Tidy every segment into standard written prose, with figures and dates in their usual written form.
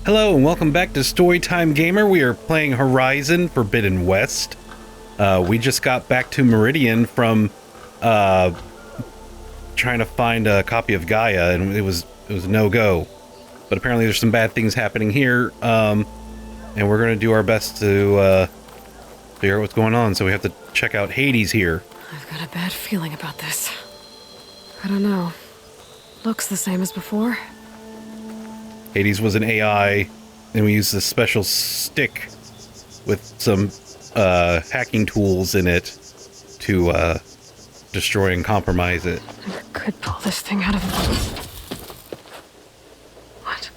Hello and welcome back to Storytime Gamer. We are playing Horizon Forbidden West. We just got back to Meridian from trying to find a copy of Gaia, and it was no-go. But apparently there's some bad things happening here, and we're going to do our best to figure out what's going on. So we have to check out Hades here. I've got a bad feeling about this. I don't know. Looks the same as before. Hades was an AI, and we used this special stick with some hacking tools in it to destroy and compromise it. Never could pull this thing out of... What?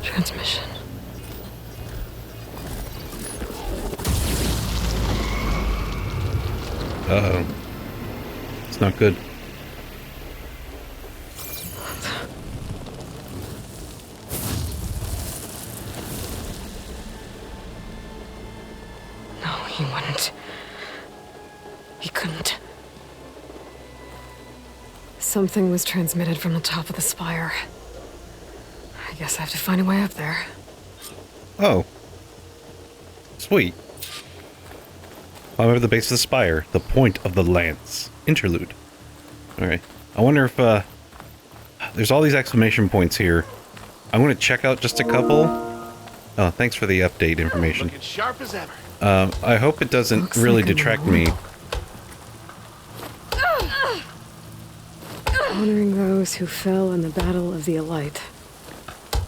Transmission. Uh-oh. It's not good. No, he wouldn't. He couldn't. Something was transmitted from the top of the spire. I guess I have to find a way up there. Oh. Sweet. Climb over the base of the spire. The point of the lance. Interlude. Alright. I wonder if, there's all these exclamation points here. I'm going to check out just a couple. Oh, thanks for the update information. Looking sharp as ever. I hope it doesn't Looks really like a detract me. Honoring those who fell in the Battle of the Elite.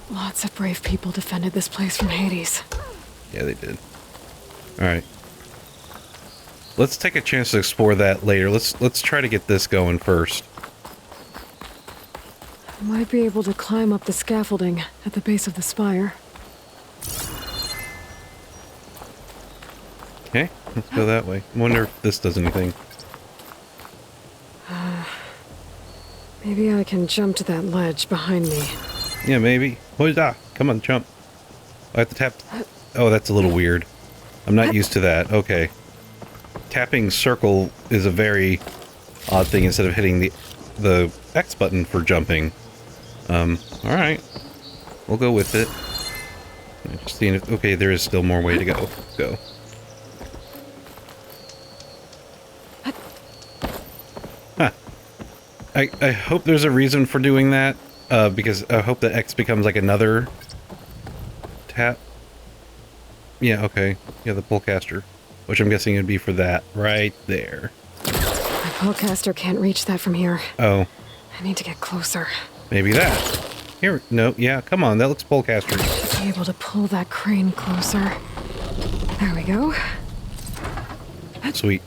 Lots of brave people defended this place from Hades. Yeah, they did. Alright. Let's take a chance to explore that later. Let's try to get this going first. I might be able to climb up the scaffolding at the base of the spire. Okay, let's go that way. I wonder if this does anything. Maybe I can jump to that ledge behind me. Yeah, maybe. Come on, jump. I have to tap. Oh, that's a little weird. I'm not used to that. Okay. Tapping circle is a very odd thing instead of hitting the X button for jumping. Alright. We'll go with it. Just seeing if... Okay, there is still more way to go. Go. Huh. I hope there's a reason for doing that, because I hope that X becomes like another tap. Yeah, okay. Yeah, the pullcaster. Which I'm guessing would be for that right there. My pullcaster can't reach that from here. Oh. I need to get closer. Maybe that. Here, no, yeah, come on, that looks pullcaster. Be able to pull that crane closer. There we go. Sweet.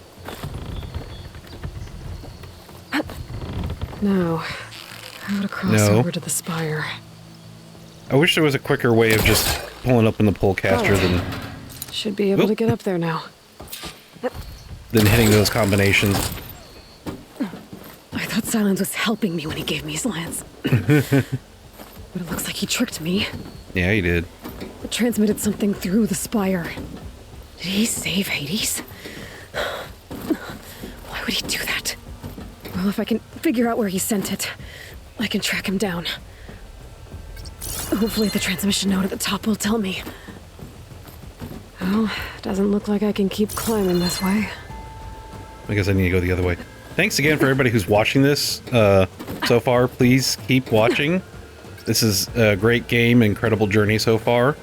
Now, how to cross over to the spire. I wish there was a quicker way of just pulling up in the pullcaster Should be able to get up there now. than hitting those combinations. I thought Silence was helping me when he gave me his lance. But it looks like he tricked me. Yeah, he did. It transmitted something through the spire. Did he save Hades? Why would he do that? Well, if I can figure out where he sent it, I can track him down. Hopefully the transmission node at the top will tell me. Well, doesn't look like I can keep climbing this way. I guess I need to go the other way. Thanks again for everybody who's watching this so far. Please keep watching. This is a great game, incredible journey so far.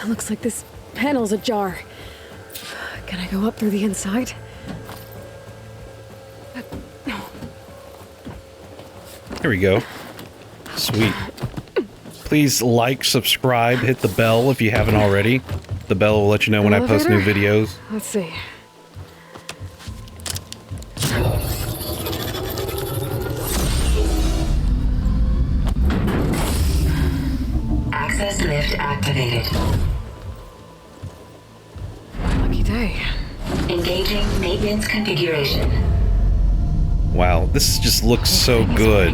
Looks like this panel's ajar. Can I go up through the inside? Here we go. Sweet. Please like, subscribe, hit the bell if you haven't already. The bell will let you know when I post new videos. Let's see. Access lift activated. Lucky day. Engaging maintenance configuration. Wow, this just looks so good.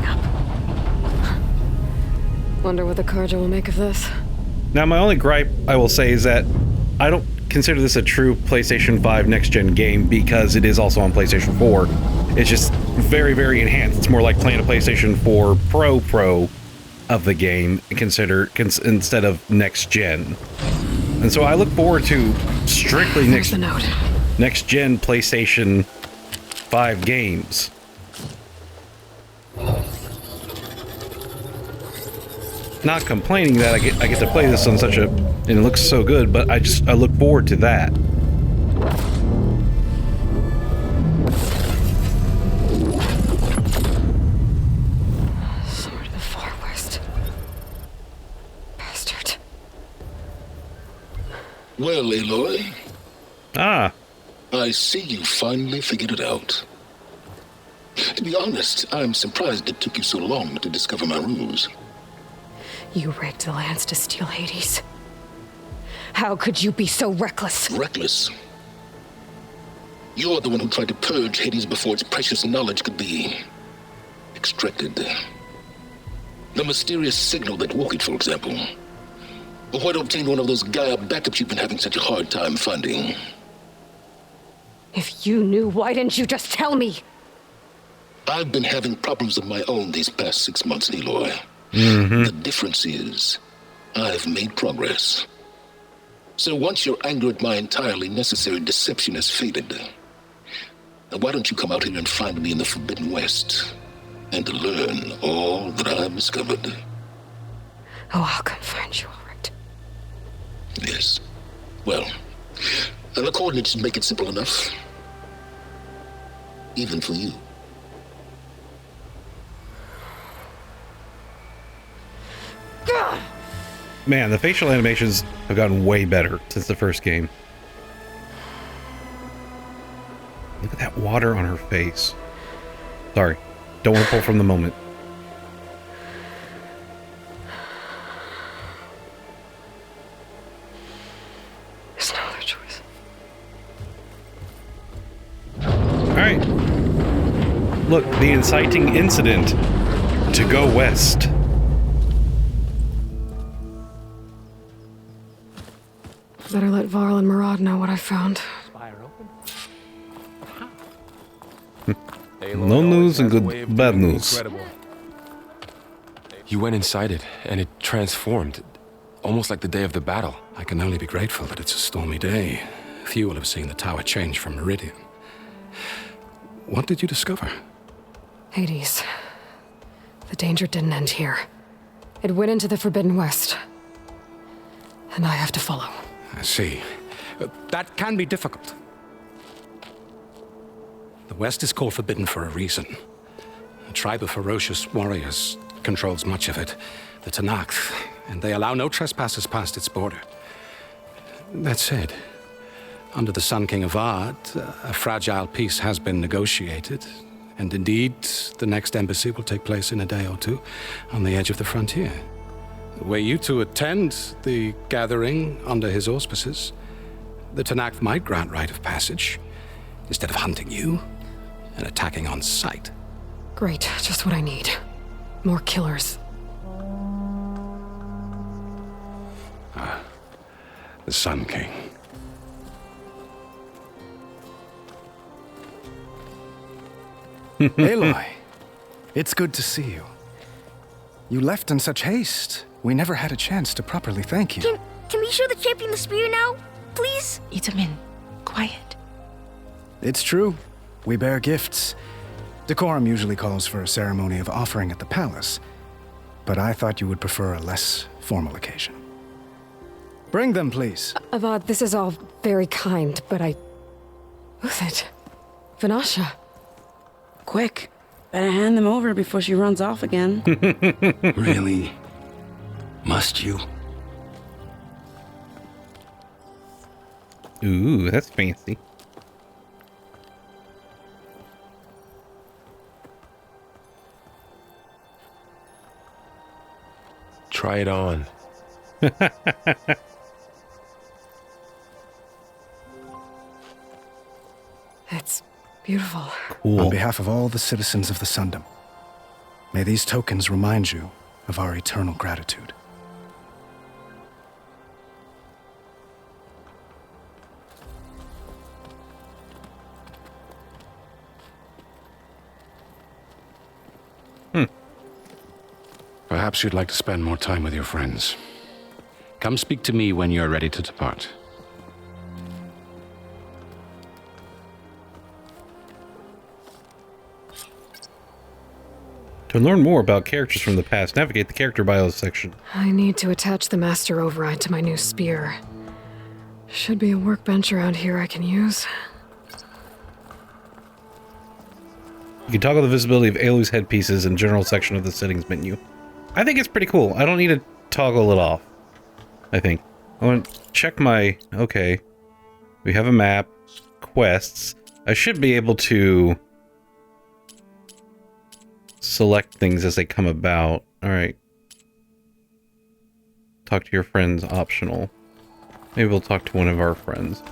Wonder what the Carja will make of this. Now, my only gripe, I will say, is that I don't consider this a true PlayStation 5 next-gen game because it is also on PlayStation 4. It's just very, very enhanced. It's more like playing a PlayStation 4 Pro of the game instead of next-gen. And so I look forward to strictly next-gen PlayStation 5 games. Not complaining that I get to play this on such a, and it looks so good, but I look forward to that. Sword of the Far West. Bastard. Well, Aloy, Ah, I see you finally figured it out. To be honest, I'm surprised it took you so long to discover my ruse. You rigged the lands to steal Hades. How could you be so reckless? Reckless. You're the one who tried to purge Hades before its precious knowledge could be extracted. The mysterious signal that woke it, for example. Or why to obtain one of those Gaia backups you've been having such a hard time finding. If you knew, why didn't you just tell me? I've been having problems of my own these past 6 months, Aloy. The difference is, I've made progress. So once your anger at my entirely necessary deception has faded, now why don't you come out here and find me in the Forbidden West, and learn all that I've discovered? Oh, I'll come find you, all right. Yes. Well, and the coordinates make it simple enough. Even for you. man, the facial animations have gotten way better since the first game. Look at that water on her face. Sorry, don't want to pull from the moment. There's no other choice. Alright. Look, the inciting incident to go west. Better let Varl and Murad know what I found. No news and good bad news. You went inside it, and it transformed, almost like the day of the battle. I can only be grateful that it's a stormy day. Few will have seen the tower change from Meridian. What did you discover? Hades. The danger didn't end here. It went into the Forbidden West. And I have to follow. I see. That can be difficult. The West is called Forbidden for a reason. A tribe of ferocious warriors controls much of it, the Tanakh, and they allow no trespassers past its border. That said, under the Sun King Avad, a fragile peace has been negotiated, and indeed, the next embassy will take place in a day or two on the edge of the frontier. Were you to attend the gathering under his auspices, the Tanakh might grant right of passage, instead of hunting you and attacking on sight. Great, just what I need. More killers. The Sun King. Aloy, it's good to see you. You left in such haste. We never had a chance to properly thank you. Can we show the champion the spear now? Please? Itamin, quiet. It's true. We bear gifts. Decorum usually calls for a ceremony of offering at the palace, but I thought you would prefer a less formal occasion. Bring them, please. Avad, this is all very kind, but Who's it? Vanasha. Quick, better hand them over before she runs off again. Really? Must you? Ooh, that's fancy. Try it on. It's beautiful. Cool. On behalf of all the citizens of the Sundom, may these tokens remind you of our eternal gratitude. Perhaps you'd like to spend more time with your friends. Come speak to me when you're ready to depart. To learn more about characters from the past, navigate the character bios section. I need to attach the master override to my new spear. Should be a workbench around here I can use. You can toggle the visibility of Aloy's headpieces in general section of the settings menu. I think it's pretty cool. I don't need to toggle it off, I think. I want to check my... Okay. We have a map. Quests. I should be able to select things as they come about. Alright. Talk to your friends, optional. Maybe we'll talk to one of our friends.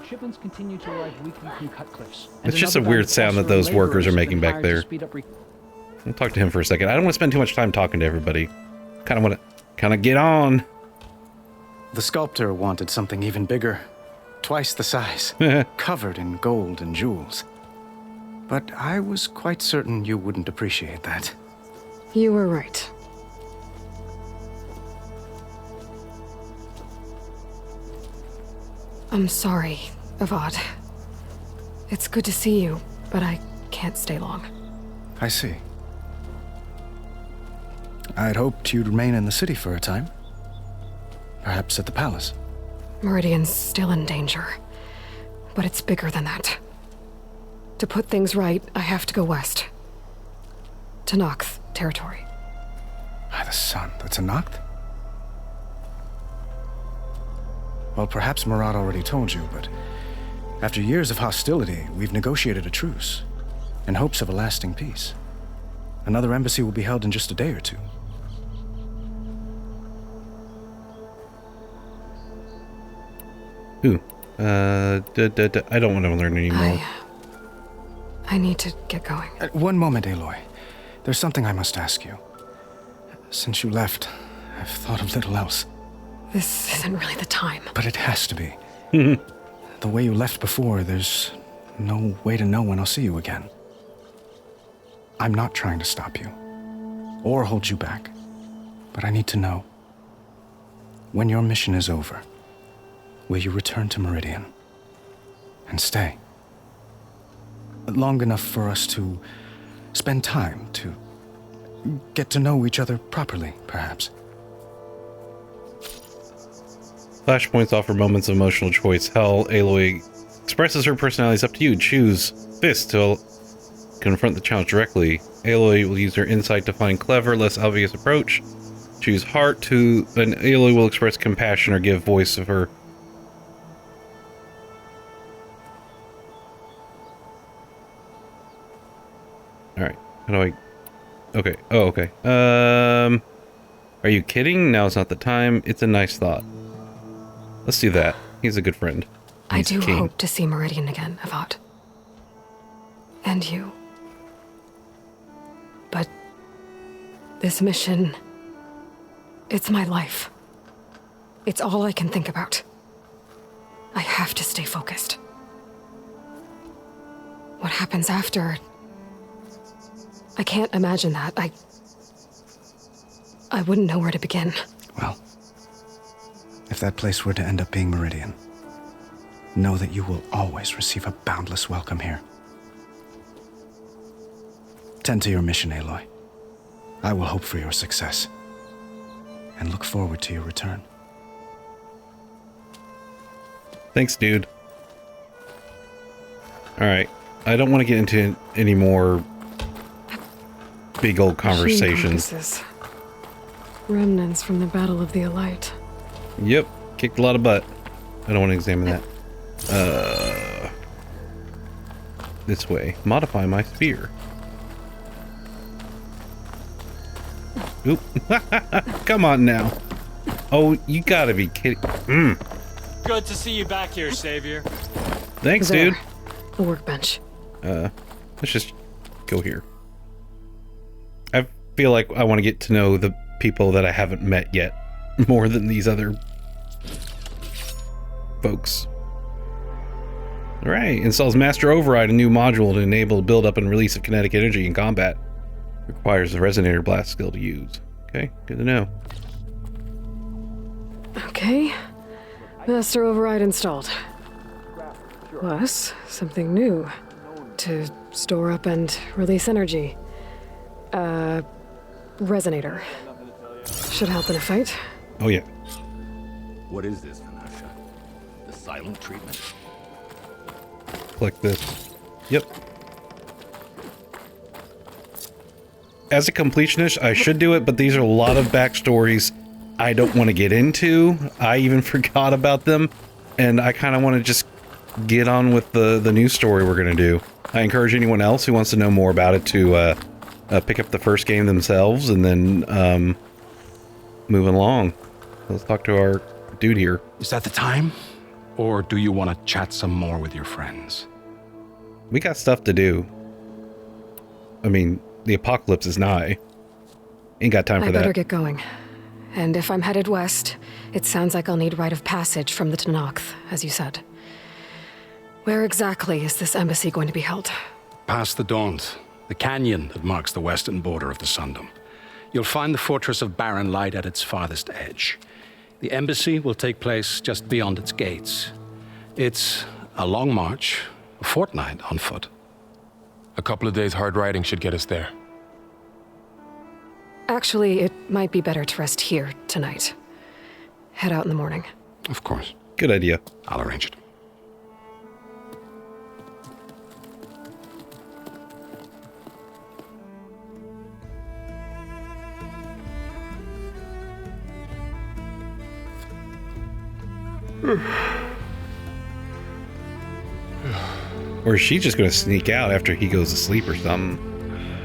Shipments continue to arrive weekly from Cutcliffs. It's just a weird sound that those workers are making back there. I'll talk to him for a second. I don't want to spend too much time talking to everybody. Kind of want to get on. The sculptor wanted something even bigger. Twice the size. Covered in gold and jewels. But I was quite certain you wouldn't appreciate that. You were right. I'm sorry, Avad. It's good to see you, but I can't stay long. I see. I'd hoped you'd remain in the city for a time. Perhaps at the palace. Meridian's still in danger, but it's bigger than that. To put things right, I have to go west. To Nox territory. By the sun, that's a Noct? Well, perhaps Marat already told you, but after years of hostility, we've negotiated a truce in hopes of a lasting peace. Another embassy will be held in just a day or two. Ooh. I don't want to learn anymore. I need to get going. One moment, Aloy. There's something I must ask you. Since you left, I've thought of little else. This isn't really the time. But it has to be. The way you left before, there's no way to know when I'll see you again. I'm not trying to stop you, or hold you back. But I need to know, when your mission is over, will you return to Meridian and stay? Long enough for us to spend time, to get to know each other properly, perhaps. Flashpoints offer moments of emotional choice. Hell, Aloy expresses her personality. It's up to you. Choose this to confront the challenge directly. Aloy will use her insight to find clever, less obvious approach. Choose heart to... and Aloy will express compassion or give voice of her... Alright, how do I... Okay, oh, okay. Are you kidding? Now's not the time. It's a nice thought. Let's do that. He's a good friend. I do hope to see Meridian again, Avad. And you. But this mission, it's my life. It's all I can think about. I have to stay focused. What happens after? I can't imagine that. I wouldn't know where to begin. Well, if that place were to end up being Meridian, know that you will always receive a boundless welcome here. Tend to your mission, Aloy. I will hope for your success, and look forward to your return. Thanks, dude. Alright, I don't want to get into any more big old conversations. Remnants from the Battle of the Aloy. Yep, kicked a lot of butt. I don't want to examine that. This way. Modify my spear. Oop. Come on now. Oh, you gotta be kidding. Good to see you back here, Savior. Thanks, dude. The workbench. Let's just go here. I feel like I want to get to know the people that I haven't met yet more than these other folks. Alright, installs Master Override, a new module to enable build-up and release of kinetic energy in combat. Requires a resonator blast skill to use. Okay, good to know. Okay. Master override installed. Plus, something new. To store up and release energy. Resonator. Should help in a fight. Oh yeah. What is this, Vanasha? The silent treatment? Click this. Yep. As a completionist, I should do it, but these are a lot of backstories I don't want to get into. I even forgot about them, and I kind of want to just get on with the new story we're going to do. I encourage anyone else who wants to know more about it to pick up the first game themselves and then move along. Let's talk to our dude here. Is that the time? Or do you want to chat some more with your friends? We got stuff to do. I mean, the apocalypse is nigh. Ain't got time for that. I better get going. And if I'm headed west, it sounds like I'll need rite of passage from the Tenakth, as you said. Where exactly is this embassy going to be held? Past the Daunt, the canyon that marks the western border of the Sundom. You'll find the fortress of Barren Light at its farthest edge. The embassy will take place just beyond its gates. It's a long march, a fortnight on foot. A couple of days hard riding should get us there. Actually, it might be better to rest here tonight. Head out in the morning. Of course. Good idea. I'll arrange it. Or is she just going to sneak out after he goes to sleep or something?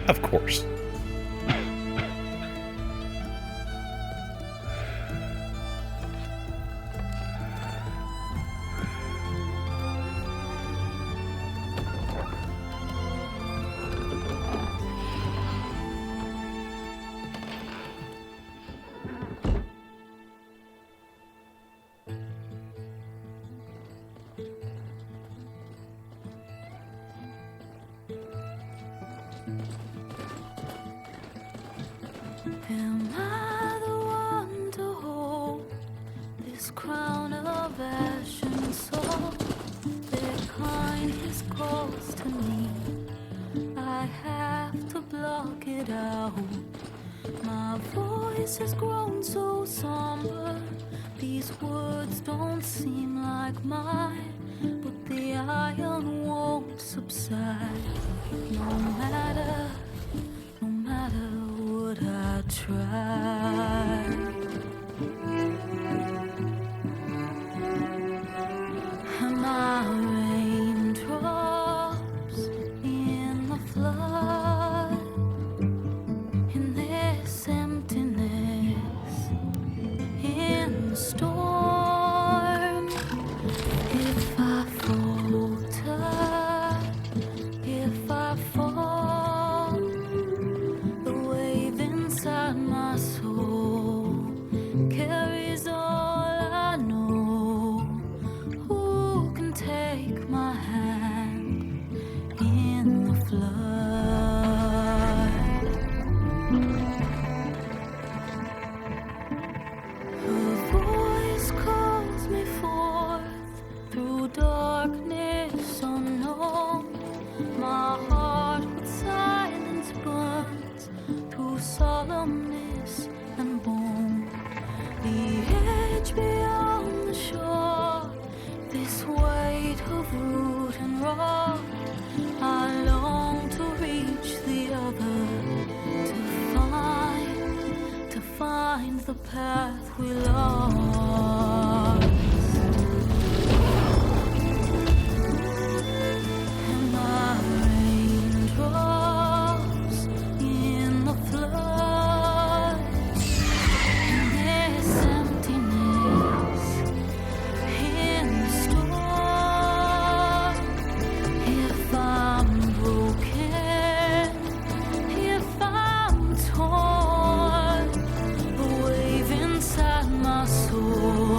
Of course. Am I the one to hold this crown of ash and soul? Behind his calls to me, I have to block it out. My voice has grown so somber, these words don't seem like mine, but the iron won't subside. No matter what I try. Am I raindrops in the flood, in this emptiness, in the storm? If I falter, if I fall, the wave inside my soul carries all I know. Who can take my hand in the flood? Her voice calls me forth through darkness unknown. My heart with silence burns through solemnness and bone. The edge beyond the shore, this weight of root and rock. I long to reach the other, to find the path we lost. Am I raindrops in the flood, in this emptiness, in the storm? If I'm broken, if I'm torn, the wave inside my soul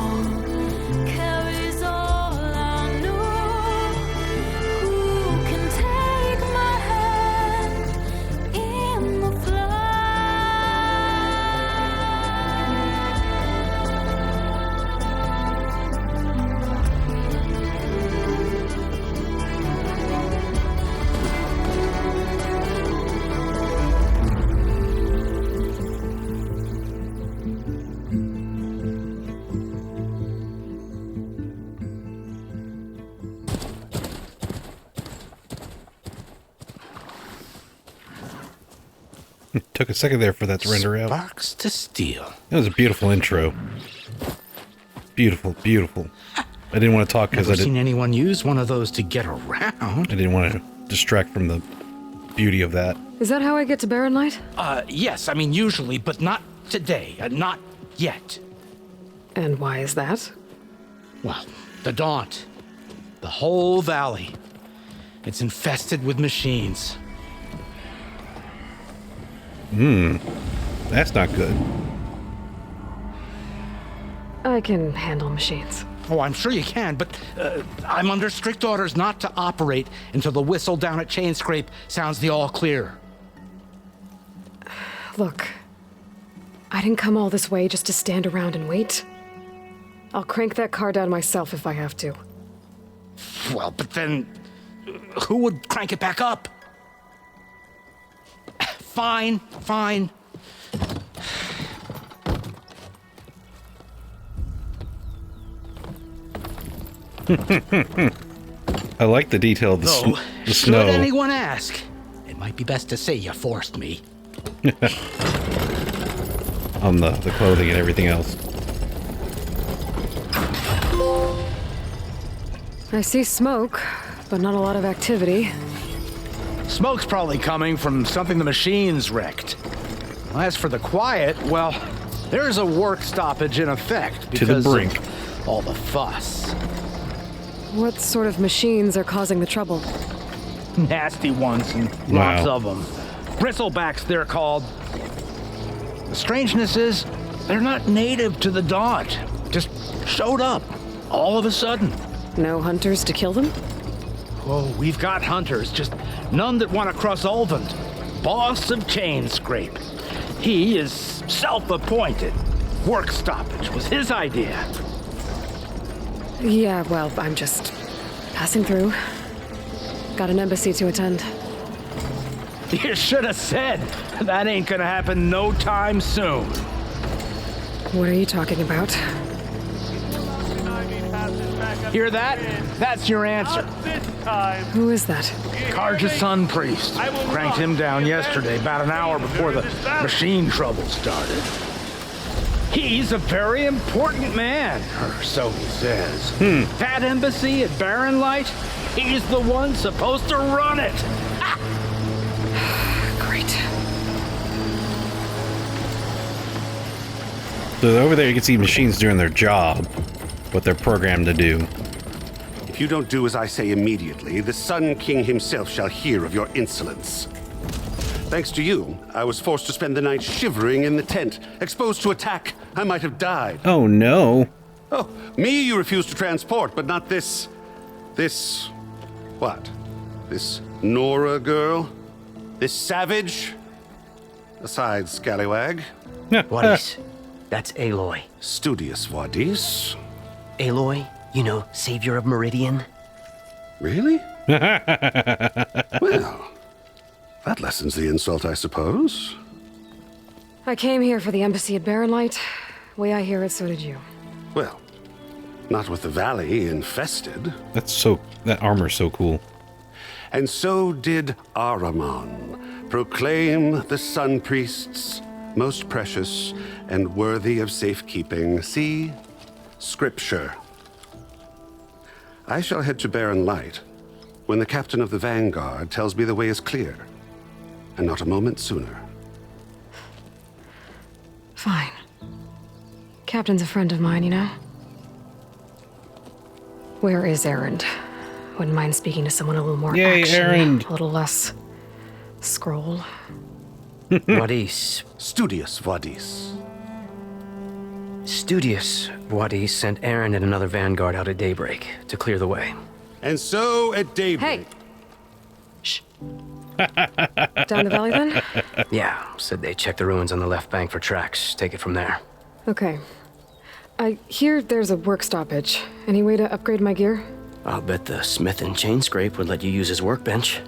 Took a second there for that to render out. Sparks to steel. That was a beautiful intro. Beautiful, beautiful. I didn't want to talk because I Never didn't. seen anyone use one of those to get around. I didn't want to distract from the beauty of that. Is that how I get to Barren Light? Yes, I mean usually, but not today. Not yet. And why is that? Well, the Daunt. The whole valley. It's infested with machines. That's not good. I can handle machines. Oh, I'm sure you can, but I'm under strict orders not to operate until the whistle down at Chainscrape sounds the all clear. Look, I didn't come all this way just to stand around and wait. I'll crank that car down myself if I have to. Well, but then who would crank it back up? Fine. I like the detail of the Though, the should snow. anyone ask, it might be best to say you forced me. On the clothing and everything else. I see smoke, but not a lot of activity. Smoke's probably coming from something the machines wrecked. As for the quiet, well, there's a work stoppage in effect To the because brink. of all the fuss. What sort of machines are causing the trouble? Nasty ones and lots of them. Bristlebacks, they're called. The strangeness is, they're not native to the Daunt. Just showed up, all of a sudden. No hunters to kill them? Oh, we've got hunters, just none that want to cross Ulvund. Boss of Chainscrape. He is self-appointed. Work stoppage was his idea. Yeah, well, I'm just passing through. Got an embassy to attend. You should have said. That ain't gonna happen no time soon. What are you talking about? Hear that? That's your answer. Who is that? Karja's Sun Priest. Cranked him down yesterday, about an hour before the machine trouble started. He's a very important man, or so he says. That embassy at Barren Light, he's the one supposed to run it. Great. So over there you can see machines doing their job, what they're programmed to do. If you don't do as I say immediately, the Sun King himself shall hear of your insolence. Thanks to you, I was forced to spend the night shivering in the tent. Exposed to attack, I might have died. Oh no. Oh, me you refuse to transport, but not this... What? This Nora girl? This savage? Aside, scallywag. Wadis. That's Aloy. Studious Wadis. Aloy, you know, savior of Meridian. Really? Well, that lessens the insult, I suppose. I came here for the embassy at Barren Light. Way I hear it, so did you. Well, not with the valley infested. That armor's so cool. And so did Ahriman proclaim the Sun Priests most precious and worthy of safekeeping. See? Scripture. I shall head to Barren Light when the captain of the Vanguard tells me the way is clear, and not a moment sooner. Fine. Captain's a friend of mine, you know? Where is Erend? Wouldn't mind speaking to someone a little more Yay, action, Erend. a little less scroll. Wadis. Studious Wadis. Studious Wadis sent Aaron and another vanguard out at daybreak to clear the way. And so at daybreak... Hey! Shh. Down the valley then? Yeah, said they checked the ruins on the left bank for tracks. Take it from there. Okay. I hear there's a work stoppage. Any way to upgrade my gear? I'll bet the smith in Chainscrape would let you use his workbench.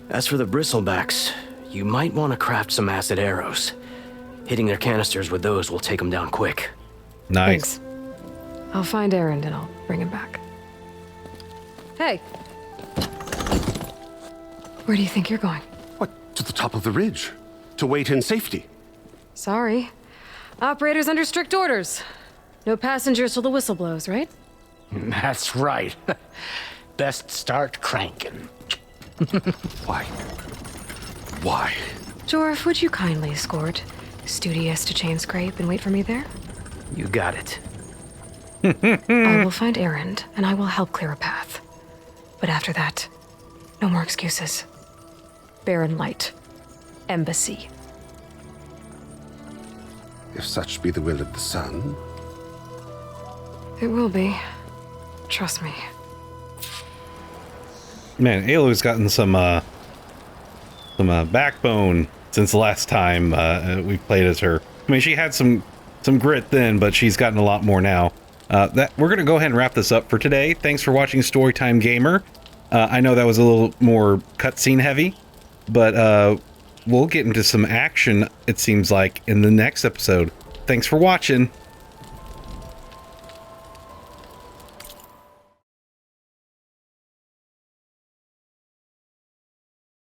As for the bristlebacks, you might want to craft some acid arrows. Hitting their canisters with those will take them down quick. Nice. Thanks. I'll find Erend and I'll bring him back. Hey! Where do you think you're going? What? To the top of the ridge. to wait in safety. Sorry. Operator's under strict orders. No passengers till the whistle blows, right? That's right. Best start cranking. Why? Why? Jorf, would you kindly escort Studious to Chainscrape and wait for me there? You got it. I will find Erend, and I will help clear a path. But after that, no more excuses. Barren Light. Embassy. If such be the will of the sun. It will be. Trust me. Man, Aloy's gotten some backbone since the last time we played as her. I mean, she had some grit then, but she's gotten a lot more now. We're going to go ahead and wrap this up for today. Thanks for watching Storytime Gamer. I know that was a little more cutscene heavy, but we'll get into some action, it seems like, in the next episode. Thanks for watching.